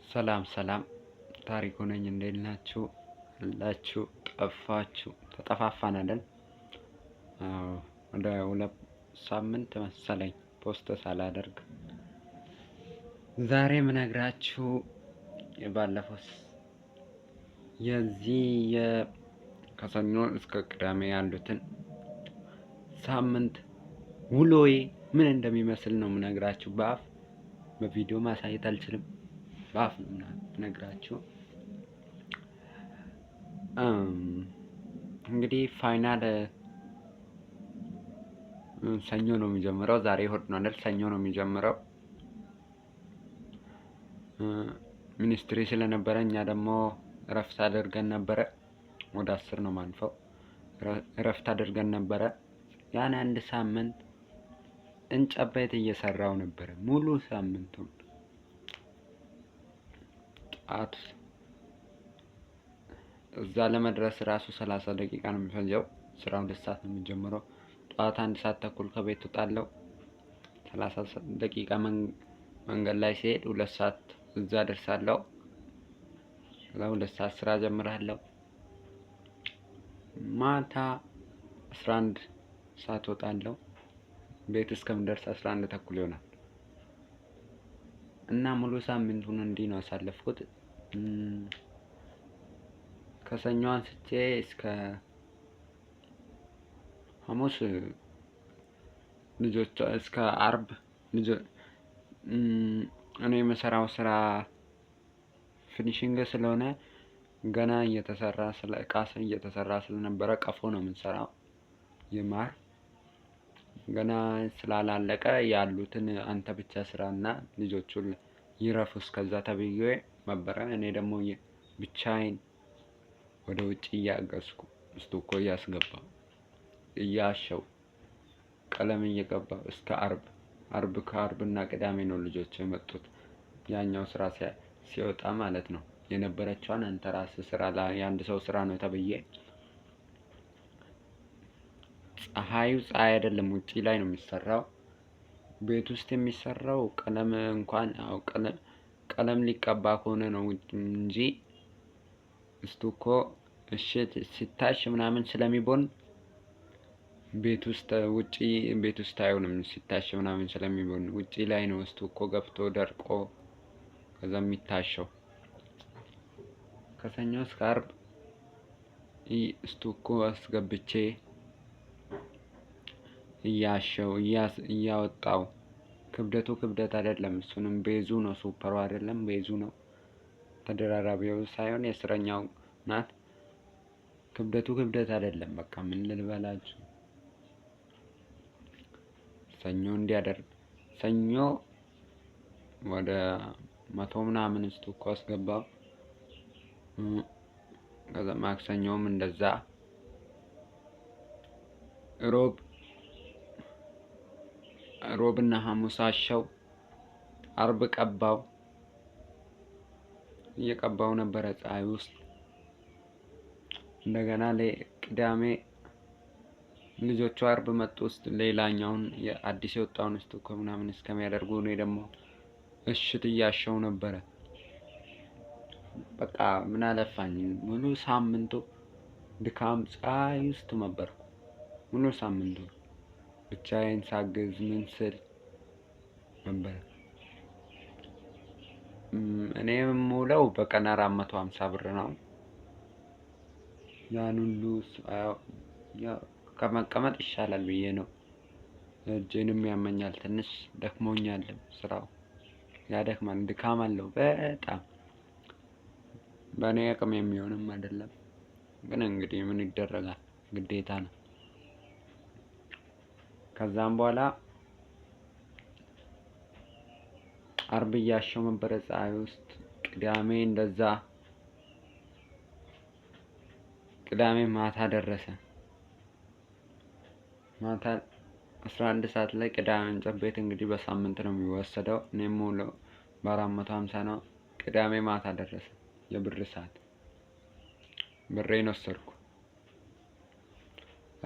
ሰላም ሰላም፣ ታሪኩ ነኝ። እንዴት ናችሁ አላችሁ? ጠፋችሁ፣ ተጠፋፋን አይደል? አዎ፣ ወደ 2 ሳምንት መሰለኝ ፖስት ሳላደርግ። ዛሬ ምነግራችሁ የባለፈው የዚህ ከሰኞ እስከ ቅዳሜ ያሉትን ሳምንት ውሎዬ ምን እንደሚመስል ነው ምነግራችሁ። በቪዲዮ ማሳየት አልችልም። በአፍ ነው ምነግራችሁ። እንግዲህ ፋይናል ሰኞ ነው የሚጀምረው። ዛሬ እሑድ ነው አይደል? ሰኞ ነው የሚጀምረው። ሚኒስትሪ ስለነበረ እኛ ደግሞ እረፍት አድርገን ነበረ። ወደ 10 ነው ማንፈው። እረፍት አድርገን ነበረ። ያን 1 ሳምንት እንጨት ቤት እየሰራው ነበረ ሙሉ ሳምንቱን። ጠዋት እዛ ለመድረስ ራሱ 30 ደቂቃ ነው የሚፈጀው። ስራው 2 ሰዓት ነው የሚጀምረው። ጠዋት 1 ሰዓት ተኩል ከቤት ወጣለሁ። 30 ደቂቃ መንገድ ላይ ሲሄድ 2 ሰዓት እዛ ደርሳለሁ። ከዛ 2 ሰዓት ስራ ጀምራለሁ። ማታ 11 ሰዓት ወጣለሁ። ቤት እስከምደርስ 11 ተኩል ይሆናል። እና ሙሉ ሳምንቱን እንዲህ ነው ያሳለፍኩት። ከሰኞ አንስቼ እስከ ሐሙስ እስከ አርብ እኔ የምሰራው ስራ ፊኒሺንግ ስለሆነ ገና እየተሰራ ስለነበረ ቀፎ ነው የምንሰራው። የማር ገና ስላላለቀ ያሉትን አንተ ብቻ ስራና ልጆቹን ይረፉ እስከዛ ተብዬ ነበረ። እኔ ደግሞ ብቻዬን ወደ ውጭ እያገዝኩ ስቱኮ እያስገባው እያሸው ቀለም እየቀባው እስከ ከአርብና ቅዳሜ ነው ልጆች የመጡት። ያኛው ስራ ሲወጣ ማለት ነው። የነበረችዋን አንተ ራስህ ስራ የአንድ ሰው ስራ ነው ተብዬ። ፀሐይ አይደለም ውጪ ላይ ነው የሚሰራው። ቤት ውስጥ የሚሰራው ቀለም እንኳን ቀለም ሊቀባ ከሆነ ነው እንጂ ስቱኮ እሽት ሲታሽ ምናምን ስለሚቦን ቤት ውስጥ አይሆንም። ሲታሽ ምናምን ስለሚቦን ውጪ ላይ ነው ስቱኮ ገብቶ ደርቆ ከዛ የሚታሸው። ከሰኞ እስከ አርብ ስቱኮ አስገብቼ እያሸው እያወጣው። ክብደት አይደለም፣ እሱንም ቤዙ ነው። ሱፐሩ አይደለም፣ ቤዙ ነው። ተደራራቢው ሳይሆን የስረኛው ናት። ክብደት አይደለም። በቃ ምን ልበላችሁ። ሰኞ ወደ 100 ምናምን ስቱኮ አስገባው። ከዛ ማክሰኞም እንደዛ። ሮብና ሐሙስ አሸው። አርብ ቀባው። እየቀባው ነበረ ፀሐይ ውስጥ። እንደገና ቅዳሜ ልጆቹ አርብ መጡ ውስጥ ሌላኛውን የአዲስ የወጣውን ስቱኮ ምናምን እስከሚያደርጉ እኔ ደግሞ እሽት እያሸው ነበረ። በቃ ምን አለፋኝ ሙሉ ሳምንቱ ድካም ፀሐይ ውስጥ ነበርኩ። ሙሉ ሳምንቱ ብቻዬን ሳግዝ ምን ስል ነበር። እኔ የምውለው በቀን 450 ብር ነው። ያን ሁሉ ከመቀመጥ ይሻላል ብዬ ነው። እጄንም ያመኛል፣ ትንሽ ደክሞኛል። ስራው ያደክማል፣ ድካም አለው በጣም። በእኔ አቅም የሚሆንም አይደለም፣ ግን እንግዲህ ምን ይደረጋል፣ ግዴታ ነው። ከዛም በኋላ አርብ እያሸው ነበረ ፀሐይ ውስጥ። ቅዳሜ እንደዛ። ቅዳሜ ማታ ደረሰ። ማታ 11 ሰዓት ላይ ቅዳሜ እንጨት ቤት እንግዲህ በሳምንት ነው የሚወሰደው። እኔም ሙሉ በ450 ነው። ቅዳሜ ማታ ደረሰ የብር ሰዓት። ብሬን ወሰድኩ።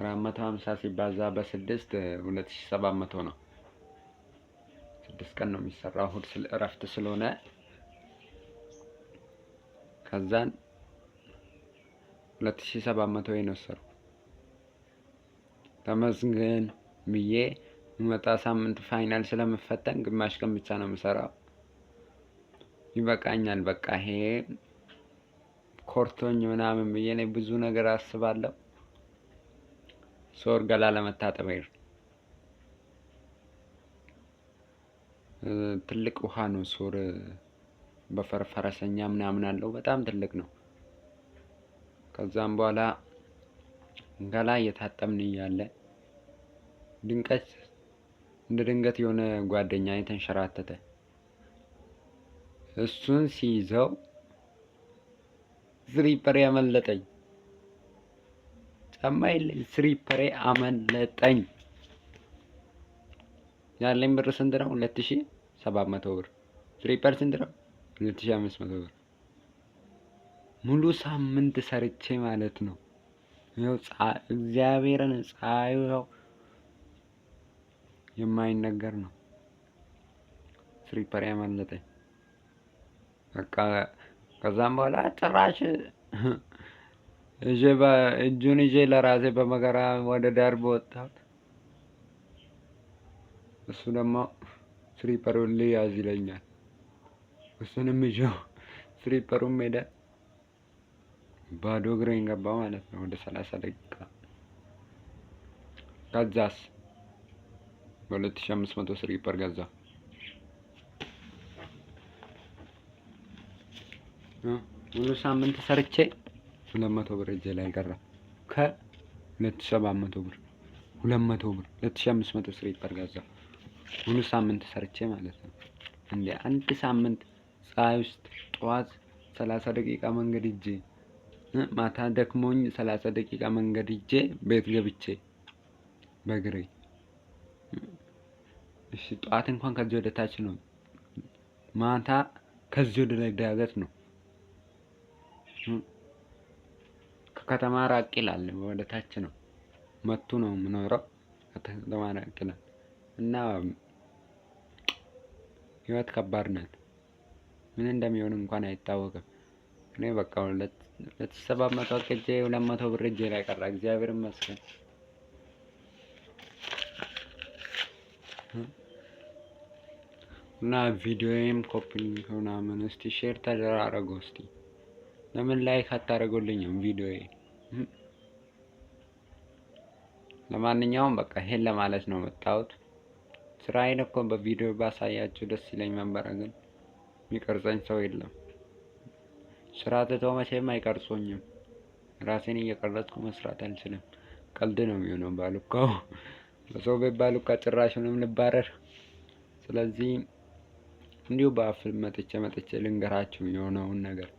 450 ሲባዛ በ6 2700 ነው። 6 ቀን ነው የሚሰራው። እሑድ እረፍት ስለሆነ ከዛን 2700 ነው የወሰድኩት። ተመስገን ብዬ መጣ። ሳምንት ፋይናል ስለምፈተን ግማሽ ቀን ብቻ ነው የምሰራው። ይበቃኛል በቃ ይሄ ኮርቶኝ ምናምን ብዬ እኔ ብዙ ነገር አስባለሁ። ሶር ገላ ለመታጠብ ሄድኩ። ትልቅ ውሃ ነው ሶር በፈረሰኛ ምናምን አለው። በጣም ትልቅ ነው። ከዛም በኋላ ገላ እየታጠብን እያለ እንደ ድንገት የሆነ ጓደኛዬ ተንሸራተተ። እሱን ሲይዘው ስሪፐሬ አመለጠኝ። ጫማ የለኝ፣ ስሪፐሬ አመለጠኝ። ያለኝ ብር ስንት ነው? 2700 ብር። ስሪፐር ስንት ነው? 2500 ብር። ሙሉ ሳምንት ሰርቼ ማለት ነው። ይኸው እግዚአብሔርን ፀሐዩ የማይነገር ነው። ስሪፐር ያመለጠኝ በቃ። ከዛም በኋላ ጭራሽ እጁን ይዤ ለራሴ በመከራ ወደ ዳር በወጣሁት፣ እሱ ደግሞ ስሪፐሩን ሊያዝ ይለኛል። እሱንም ይዤው ስሪፐሩም ሄደ። ባዶ እግሬን ገባ ማለት ነው ወደ 30 ደቂቃ። ከዛስ በ2500 ስሪፐር ገዛ። ሙሉ ሳምንት ሰርቼ 200 ብር እጄ ላይ ቀረ። ከ2700 ብር 200 ብር 2500 ስሪፐር ገዛ። ሙሉ ሳምንት ሰርቼ ማለት ነው። እንደ አንድ ሳምንት ፀሐይ ውስጥ ጠዋት 30 ደቂቃ መንገድ ሂጄ ማታ ደክሞኝ 30 ደቂቃ መንገድ ሂጄ ቤት ገብቼ በእግሬ። እሺ ጠዋት እንኳን ከዚህ ወደ ታች ነው፣ ማታ ከዚህ ወደ ላይ ዳገት ነው። ከከተማ ራቅ ይላል፣ ወደ ታች ነው። መቱ ነው የምኖረው፣ ከተማ ራቅ ይላል። እና ህይወት ከባድ ናት። ምን እንደሚሆን እንኳን አይታወቅም። እኔ በቃ 2700 አቅጄ 200 ብር እጄ ላይ ቀረ። እግዚአብሔር ይመስገን። እና ቪዲዮዬም ኮፒ ሊንክ ምናምን እስቲ ሼር ተደራረጉ። እስቲ ለምን ላይክ አታደርጉልኝም ቪዲዮዬ? ለማንኛውም በቃ ይሄን ለማለት ነው መጣሁት። ስራዬን እኮ በቪዲዮ ባሳያችሁ ደስ ይለኝ ነበር፣ ግን የሚቀርጸኝ ሰው የለም። ስራ ትተው መቼም አይቀርጹኝም። ራሴን እየቀረጽኩ መስራት አልችልም። ቀልድ ነው የሚሆነው ባሉካው። በሰው ቤት ባሉካ ጭራሹንም ልባረር። ስለዚህ እንዲሁ በአፍ መጥቼ ልንገራችሁ የሆነውን ነገር።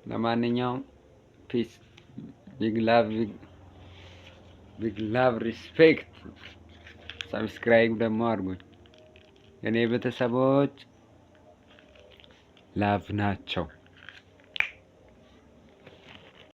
ለማንኛውም ፒስ፣ ቢግ ላቭ ሪስፔክት። ሰብስክራይብ ደግሞ አድርጉኝ። የኔ ቤተሰቦች ላቭ ናቸው።